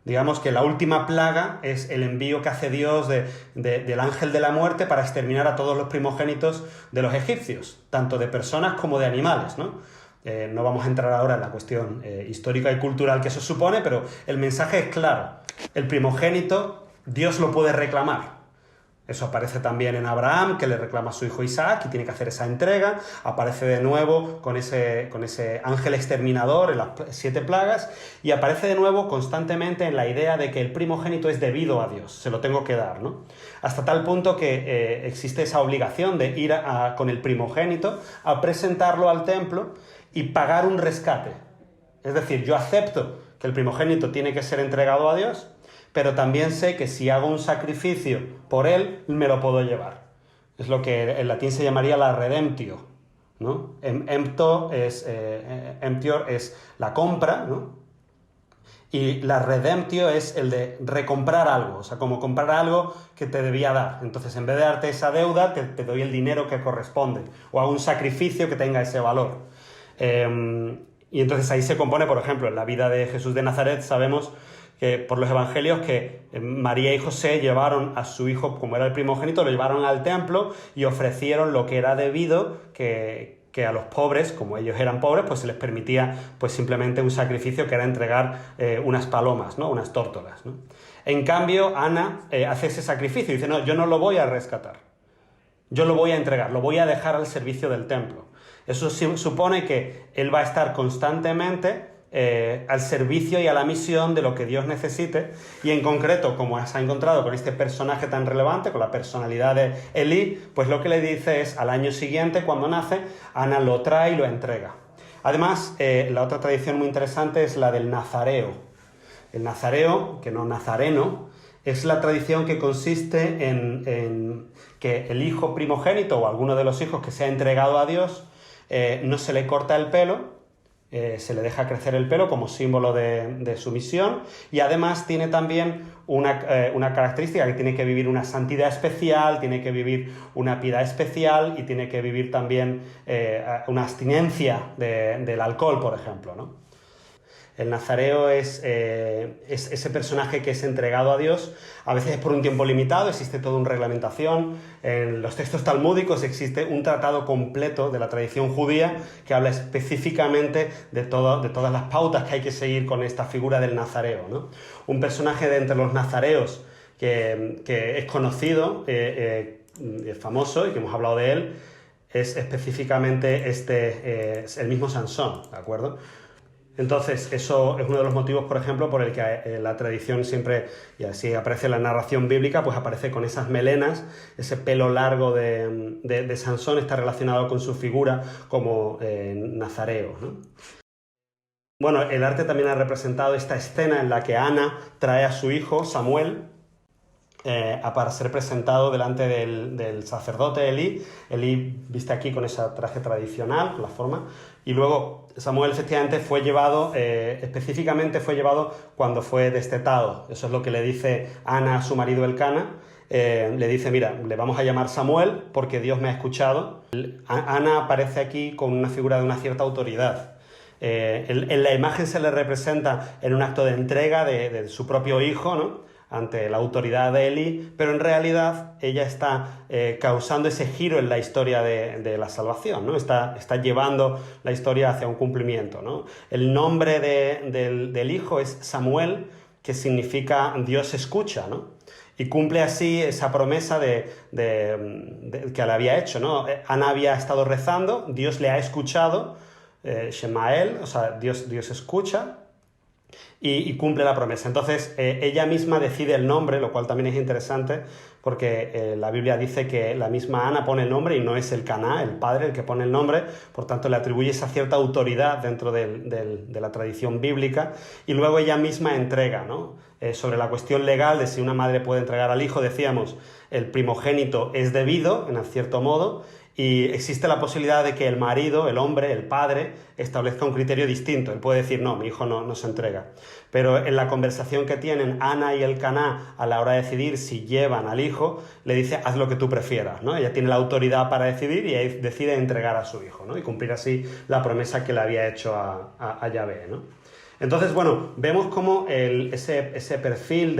Digamos que la última plaga es el envío que hace Dios del ángel de la muerte para exterminar a todos los primogénitos de los egipcios, tanto de personas como de animales, ¿no? No vamos a entrar ahora en la cuestión histórica y cultural que eso supone, pero el mensaje es claro. El primogénito, Dios lo puede reclamar. Eso aparece también en Abraham, que le reclama a su hijo Isaac y tiene que hacer esa entrega. Aparece de nuevo con ese ángel exterminador en las 7 plagas y aparece de nuevo constantemente en la idea de que el primogénito es debido a Dios, se lo tengo que dar, ¿no? Hasta tal punto que existe esa obligación de ir con el primogénito a presentarlo al templo y pagar un rescate. Es decir, yo acepto que el primogénito tiene que ser entregado a Dios, pero también sé que si hago un sacrificio por él, me lo puedo llevar. Es lo que en latín se llamaría la redemptio, ¿no? Emptior es la compra, ¿no? Y la redemptio es el de recomprar algo, o sea, como comprar algo que te debía dar. Entonces, en vez de darte esa deuda, te doy el dinero que corresponde, o hago un sacrificio que tenga ese valor. Y entonces ahí se compone, por ejemplo, en la vida de Jesús de Nazaret, sabemos que por los evangelios que María y José llevaron a su hijo, como era el primogénito, lo llevaron al templo y ofrecieron lo que era debido, que a los pobres, como ellos eran pobres, pues se les permitía pues simplemente un sacrificio que era entregar unas palomas, ¿no? Unas tórtolas, ¿no? En cambio, Ana hace ese sacrificio y dice, no, yo no lo voy a rescatar, yo lo voy a entregar, lo voy a dejar al servicio del templo. Eso supone que él va a estar constantemente al servicio y a la misión de lo que Dios necesite, y en concreto, como se ha encontrado con este personaje tan relevante, con la personalidad de Elí, pues lo que le dice es, al año siguiente, cuando nace, Ana lo trae y lo entrega. Además, la otra tradición muy interesante es la del nazareo. El nazareo, que no nazareno, es la tradición que consiste en que el hijo primogénito o alguno de los hijos que se ha entregado a Dios no se le corta el pelo, se le deja crecer el pelo como símbolo de sumisión, y además tiene también una característica, que tiene que vivir una santidad especial, tiene que vivir una piedad especial y tiene que vivir también una abstinencia del alcohol, por ejemplo, ¿no? El nazareo es ese personaje que es entregado a Dios, a veces es por un tiempo limitado, existe toda una reglamentación. En los textos talmúdicos existe un tratado completo de la tradición judía que habla específicamente de todas las pautas que hay que seguir con esta figura del nazareo, ¿no? Un personaje de entre los nazareos que es conocido, famoso y que hemos hablado de él es específicamente el mismo Sansón, ¿de acuerdo? Entonces, eso es uno de los motivos, por ejemplo, por el que la tradición siempre, y así aparece en la narración bíblica, pues aparece con esas melenas, ese pelo largo de Sansón está relacionado con su figura como nazareo, ¿no? Bueno, el arte también ha representado esta escena en la que Ana trae a su hijo, Samuel, para ser presentado delante del sacerdote Elí. Elí viste aquí con ese traje tradicional, con la forma, y luego Samuel efectivamente fue llevado, específicamente fue llevado cuando fue destetado. Eso es lo que le dice Ana a su marido Elcana. Le dice, mira, le vamos a llamar Samuel porque Dios me ha escuchado. Ana aparece aquí con una figura de una cierta autoridad. En la imagen se le representa en un acto de entrega de su propio hijo, ¿no?, ante la autoridad de Eli, pero en realidad ella está causando ese giro en la historia de la salvación, ¿no? Está llevando la historia hacia un cumplimiento, ¿no? El nombre del hijo es Samuel, que significa Dios escucha, ¿no? Y cumple así esa promesa que le había hecho, ¿no? Ana había estado rezando, Dios le ha escuchado, Shemael, o sea, Dios escucha, y cumple la promesa. Entonces, ella misma decide el nombre, lo cual también es interesante, porque la Biblia dice que la misma Ana pone el nombre y no es el Caná, el padre, el que pone el nombre, por tanto le atribuye esa cierta autoridad dentro de la tradición bíblica, y luego ella misma entrega, ¿no? Sobre la cuestión legal de si una madre puede entregar al hijo, decíamos, el primogénito es debido, en cierto modo, y existe la posibilidad de que el marido, el hombre, el padre, establezca un criterio distinto. Él puede decir, no, mi hijo no se entrega. Pero en la conversación que tienen Ana y Elcaná a la hora de decidir si llevan al hijo, le dice, haz lo que tú prefieras, ¿no? Ella tiene la autoridad para decidir y decide entregar a su hijo, ¿no? Y cumplir así la promesa que le había hecho a Yahvé, ¿no? Entonces, bueno, vemos cómo ese perfil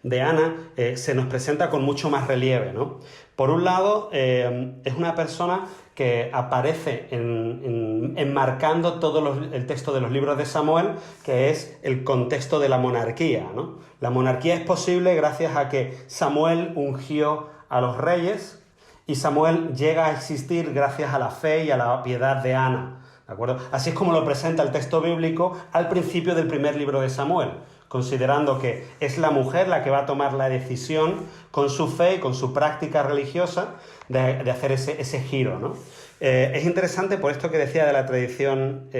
de Ana se nos presenta con mucho más relieve, ¿no? Por un lado, es una persona que aparece enmarcando todo el texto de los libros de Samuel, que es el contexto de la monarquía, ¿no? La monarquía es posible gracias a que Samuel ungió a los reyes y Samuel llega a existir gracias a la fe y a la piedad de Ana, ¿de acuerdo? Así es como lo presenta el texto bíblico al principio del primer libro de Samuel, considerando que es la mujer la que va a tomar la decisión con su fe y con su práctica religiosa de hacer ese giro, ¿no? Es interesante por esto que decía de la tradición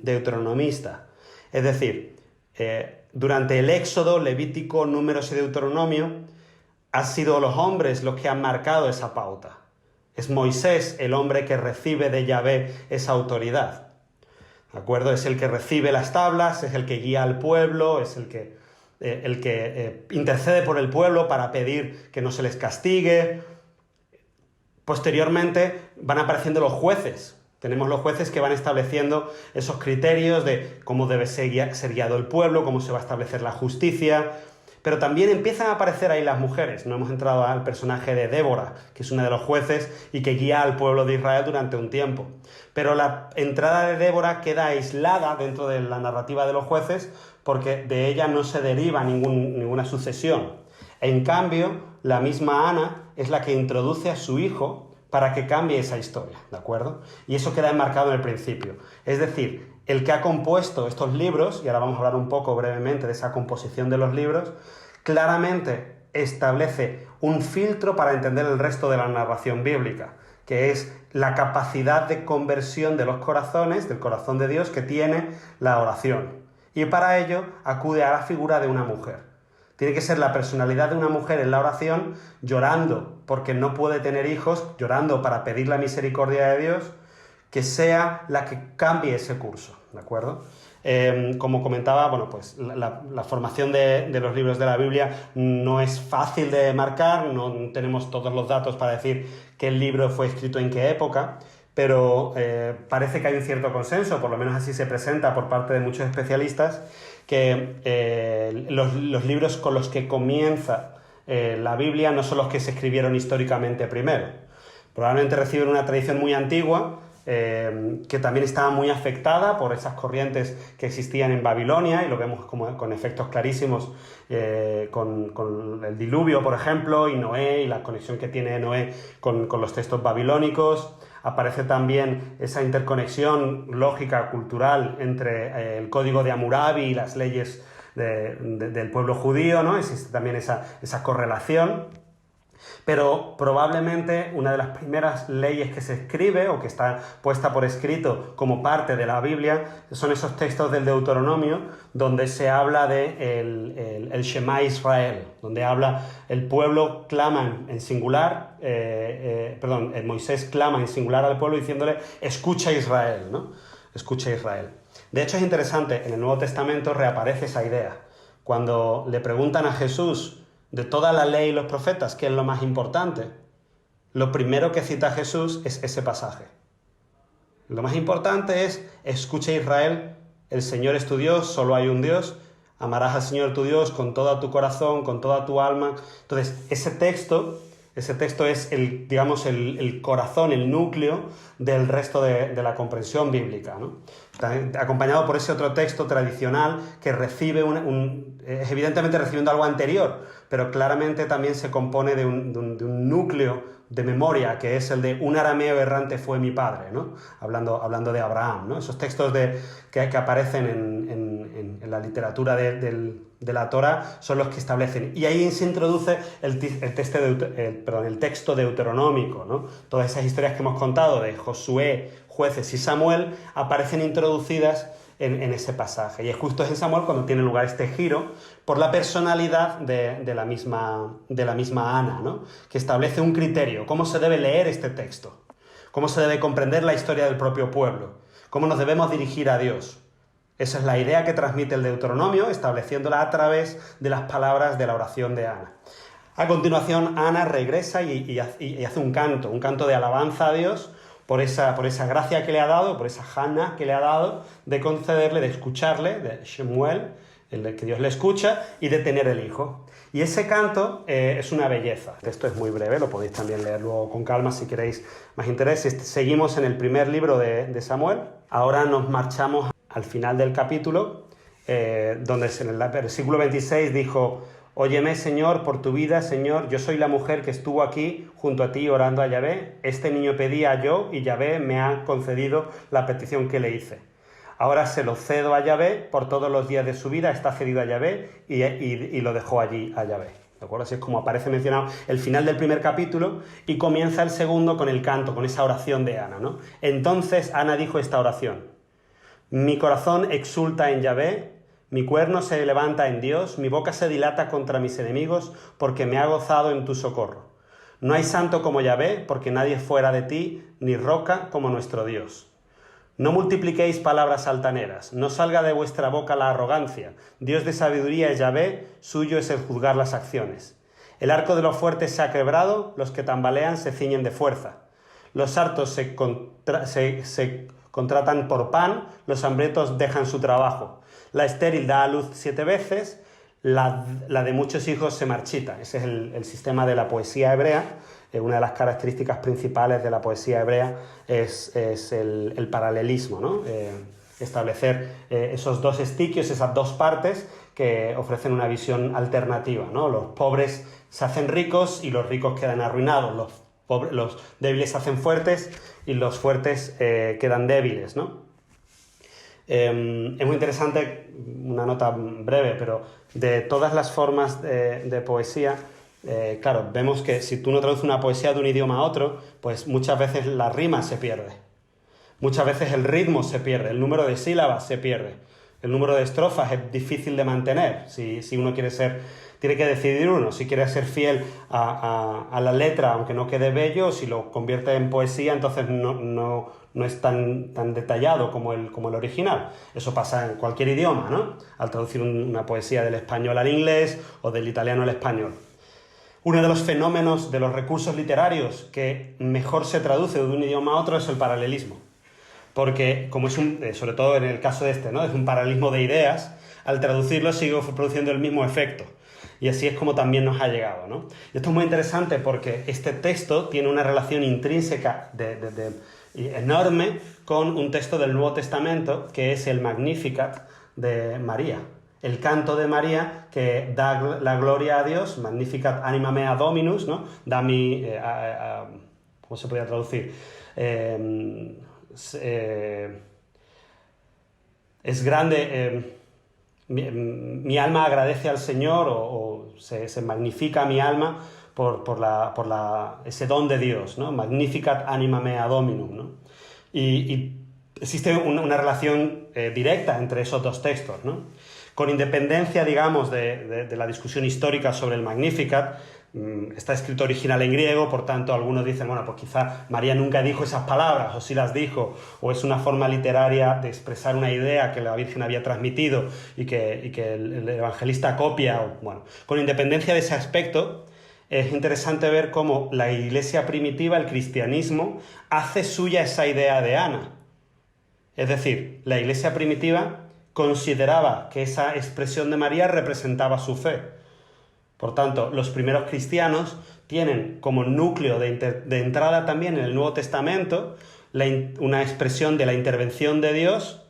deuteronomista. Es decir, durante el Éxodo, Levítico, Números y Deuteronomio, han sido los hombres los que han marcado esa pauta. Es Moisés el hombre que recibe de Yahvé esa autoridad. ¿De acuerdo? Es el que recibe las tablas, es el que guía al pueblo, es el que intercede por el pueblo para pedir que no se les castigue. Posteriormente van apareciendo los jueces. Tenemos los jueces que van estableciendo esos criterios de cómo debe ser guiado el pueblo, cómo se va a establecer la justicia. Pero también empiezan a aparecer ahí las mujeres. No hemos entrado al personaje de Débora, que es una de los jueces y que guía al pueblo de Israel durante un tiempo. Pero la entrada de Débora queda aislada dentro de la narrativa de los jueces porque de ella no se deriva ninguna sucesión. En cambio, la misma Ana es la que introduce a su hijo para que cambie esa historia, ¿de acuerdo? Y eso queda enmarcado en el principio. Es decir, el que ha compuesto estos libros, y ahora vamos a hablar un poco brevemente de esa composición de los libros, claramente establece un filtro para entender el resto de la narración bíblica, que es la capacidad de conversión de los corazones, del corazón de Dios, que tiene la oración. Y para ello acude a la figura de una mujer. Tiene que ser la personalidad de una mujer en la oración, llorando porque no puede tener hijos, llorando para pedir la misericordia de Dios, que sea la que cambie ese curso, ¿de acuerdo? Como comentaba, bueno, pues la formación de los libros de la Biblia no es fácil de marcar, no tenemos todos los datos para decir qué libro fue escrito en qué época, pero parece que hay un cierto consenso, por lo menos así se presenta por parte de muchos especialistas, que los libros con los que comienza la Biblia no son los que se escribieron históricamente primero. Probablemente reciben una tradición muy antigua, que también estaba muy afectada por esas corrientes que existían en Babilonia, y lo vemos como con efectos clarísimos con el diluvio, por ejemplo, y Noé, y la conexión que tiene Noé con los textos babilónicos. Aparece también esa interconexión lógica, cultural, entre el código de Hammurabi y las leyes del pueblo judío, ¿no? Existe también esa correlación. Pero probablemente una de las primeras leyes que se escribe o que está puesta por escrito como parte de la Biblia son esos textos del Deuteronomio, donde se habla de el Shema Israel, donde habla el pueblo clama en singular, Moisés clama en singular al pueblo diciéndole: escucha Israel, ¿no? Escucha Israel. De hecho, es interesante, en el Nuevo Testamento reaparece esa idea. Cuando le preguntan a Jesús de toda la ley y los profetas, ¿qué es lo más importante? Lo primero que cita Jesús es ese pasaje. Lo más importante es: escucha Israel, el Señor es tu Dios, solo hay un Dios, amarás al Señor tu Dios con todo tu corazón, con toda tu alma. Entonces, ese texto es el corazón, el núcleo del resto de la comprensión bíblica, ¿no? Acompañado por ese otro texto tradicional que recibe es evidentemente recibiendo algo anterior, pero claramente también se compone de un núcleo de memoria, que es el de: un arameo errante fue mi padre, ¿no? Hablando de Abraham, ¿no? Esos textos que aparecen en la literatura de la Torá son los que establecen. Y ahí se introduce el texto deuteronómico, ¿no? Todas esas historias que hemos contado de Josué, Jueces y Samuel aparecen introducidas en ese pasaje. Y es justo en Samuel cuando tiene lugar este giro por la personalidad de la misma Ana, ¿no? Que establece un criterio: cómo se debe leer este texto, cómo se debe comprender la historia del propio pueblo, cómo nos debemos dirigir a Dios. Esa es la idea que transmite el Deuteronomio, estableciéndola a través de las palabras de la oración de Ana. A continuación, Ana regresa y hace un canto de alabanza a Dios por esa gracia que le ha dado, por esa Hannah que le ha dado, de concederle, de escucharle, de Shemuel, que Dios le escucha, y de tener el hijo. Y ese canto es una belleza. Esto es muy breve, lo podéis también leer luego con calma si queréis más interés. Seguimos en el primer libro de Samuel. Ahora nos marchamos al final del capítulo, donde en el versículo 26 dijo: óyeme, Señor, por tu vida, Señor, yo soy la mujer que estuvo aquí junto a ti orando a Yahvé. Este niño pedía yo y Yahvé me ha concedido la petición que le hice. Ahora se lo cedo a Yahvé, por todos los días de su vida está cedido a Yahvé, y lo dejó allí a Yahvé. ¿De acuerdo? Así es como aparece mencionado el final del primer capítulo, y comienza el segundo con el canto, con esa oración de Ana, ¿no? Entonces Ana dijo esta oración: mi corazón exulta en Yahvé, mi cuerno se levanta en Dios, mi boca se dilata contra mis enemigos, porque me ha gozado en tu socorro. No hay santo como Yahvé, porque nadie fuera de ti, ni roca como nuestro Dios. No multipliquéis palabras altaneras, no salga de vuestra boca la arrogancia. Dios de sabiduría es Yahvé, suyo es el juzgar las acciones. El arco de los fuertes se ha quebrado, los que tambalean se ciñen de fuerza. Los hartos se contratan por pan, los hambrientos dejan su trabajo. La estéril da a luz 7 veces, la de muchos hijos se marchita. Ese es el sistema de la poesía hebrea. Una de las características principales de la poesía hebrea es el paralelismo, ¿no? Establecer esos dos estiquios, esas dos partes que ofrecen una visión alternativa, ¿no? Los pobres se hacen ricos y los ricos quedan arruinados. Los débiles se hacen fuertes y los fuertes quedan débiles, ¿no? Es muy interesante, una nota breve, pero de todas las formas de poesía, claro, vemos que si tú no traduces una poesía de un idioma a otro, pues muchas veces la rima se pierde. Muchas veces el ritmo se pierde, el número de sílabas se pierde. El número de estrofas es difícil de mantener. Si uno tiene que decidir uno, si quiere ser fiel a la letra, aunque no quede bello, si lo convierte en poesía, entonces no es tan detallado como el original. Eso pasa en cualquier idioma, ¿no? Al traducir una poesía del español al inglés o del italiano al español. Uno de los fenómenos, de los recursos literarios que mejor se traduce de un idioma a otro es el paralelismo. Porque, como es sobre todo en el caso de ¿no? Es un paralelismo de ideas, al traducirlo sigue produciendo el mismo efecto. Y así es como también nos ha llegado, ¿no? Y esto es muy interesante porque este texto tiene una relación intrínseca y enorme con un texto del Nuevo Testamento que es el Magnificat de María. El canto de María que da la gloria a Dios, Magnificat anima mea Dominus, ¿no? Da mi... ¿cómo se podría traducir? Es grande... mi alma agradece al Señor o se magnifica mi alma por ese don de Dios, ¿no? Magnificat anima mea Dominum, ¿no? Y existe una relación directa entre esos dos textos, ¿no? Con independencia, digamos, de la discusión histórica sobre el Magnificat, está escrito original en griego, por tanto algunos dicen, bueno, pues quizá María nunca dijo esas palabras, o sí las dijo, o es una forma literaria de expresar una idea que la Virgen había transmitido y que el evangelista copia. Bueno, con independencia de ese aspecto, es interesante ver cómo la Iglesia primitiva, el cristianismo, hace suya esa idea de Ana. Es decir, la Iglesia primitiva consideraba que esa expresión de María representaba su fe. Por tanto, los primeros cristianos tienen como núcleo de entrada también en el Nuevo Testamento una expresión de la intervención de Dios,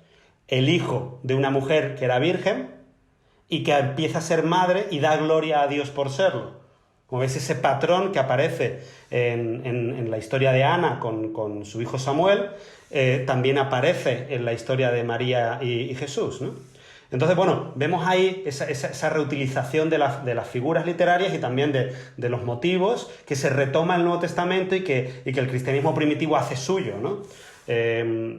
el hijo de una mujer que era virgen y que empieza a ser madre y da gloria a Dios por serlo. Como ves, ese patrón que aparece en la historia de Ana con su hijo Samuel, también aparece en la historia de María y Jesús, ¿no? Entonces, bueno, vemos ahí esa reutilización de las figuras literarias y también de los motivos que se retoma el Nuevo Testamento y que el cristianismo primitivo hace suyo, ¿no?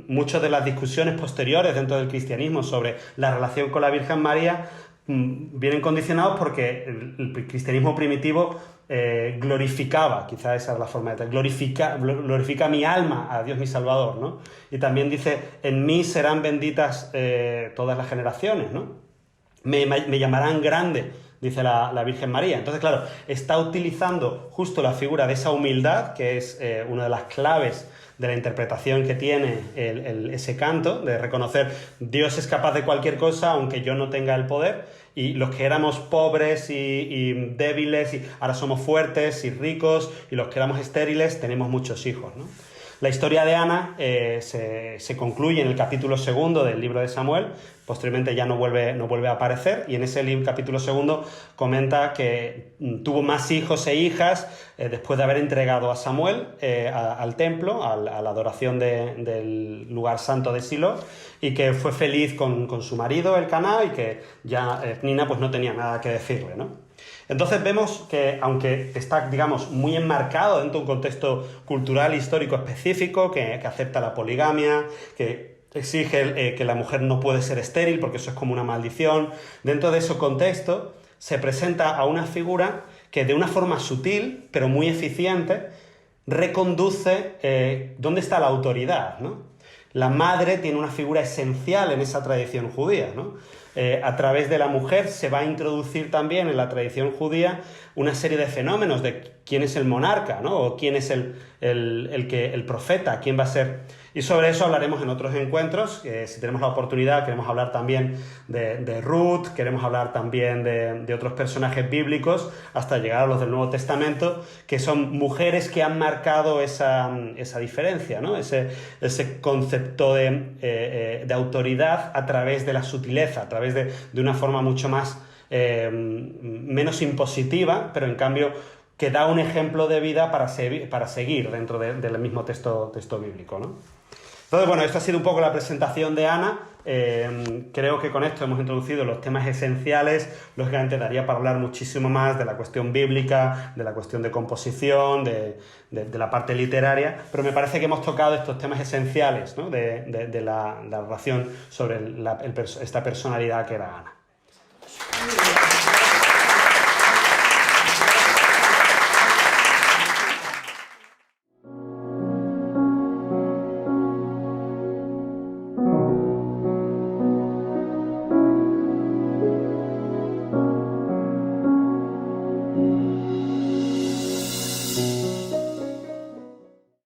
Muchas de las discusiones posteriores dentro del cristianismo sobre la relación con la Virgen María vienen condicionados porque el cristianismo primitivo glorificaba, quizás esa es la forma de glorifica mi alma a Dios mi Salvador, ¿no? Y también dice, en mí serán benditas todas las generaciones, ¿no? Me llamarán grande, dice la Virgen María. Entonces, claro, está utilizando justo la figura de esa humildad, que es una de las claves de la interpretación que tiene ese canto, de reconocer Dios es capaz de cualquier cosa aunque yo no tenga el poder, y los que éramos pobres y débiles y ahora somos fuertes y ricos, y los que éramos estériles tenemos muchos hijos, ¿no? La historia de Ana se concluye en el capítulo 2 del libro de Samuel. Posteriormente ya no vuelve a aparecer, y en ese capítulo 2 comenta que tuvo más hijos e hijas después de haber entregado a Samuel al templo, a la adoración del lugar santo de Silo, y que fue feliz con su marido, Elcaná, y que ya Pnina pues no tenía nada que decirle, ¿no? Entonces vemos que, aunque está, digamos, muy enmarcado dentro de un contexto cultural e histórico específico, que acepta la poligamia, que exige que la mujer no puede ser estéril porque eso es como una maldición, dentro de ese contexto se presenta a una figura que de una forma sutil, pero muy eficiente, reconduce dónde está la autoridad, ¿no? La madre tiene una figura esencial en esa tradición judía, ¿no? A través de la mujer se va a introducir también en la tradición judía una serie de fenómenos de quién es el monarca, ¿no? O quién es el profeta, quién va a ser. Y sobre eso hablaremos en otros encuentros. Si tenemos la oportunidad, queremos hablar también de Ruth, queremos hablar también de otros personajes bíblicos, hasta llegar a los del Nuevo Testamento, que son mujeres que han marcado esa diferencia, ¿no? Ese concepto de autoridad a través de la sutileza, a través de una forma mucho más menos impositiva, pero en cambio que da un ejemplo de vida para seguir dentro del mismo texto bíblico, ¿no? Entonces, bueno, esto ha sido un poco la presentación de Ana. Creo que con esto hemos introducido los temas esenciales. Lógicamente daría para hablar muchísimo más de la cuestión bíblica, de la cuestión de composición, de la parte literaria, pero me parece que hemos tocado estos temas esenciales, ¿no? de la relación sobre esta personalidad que era Ana.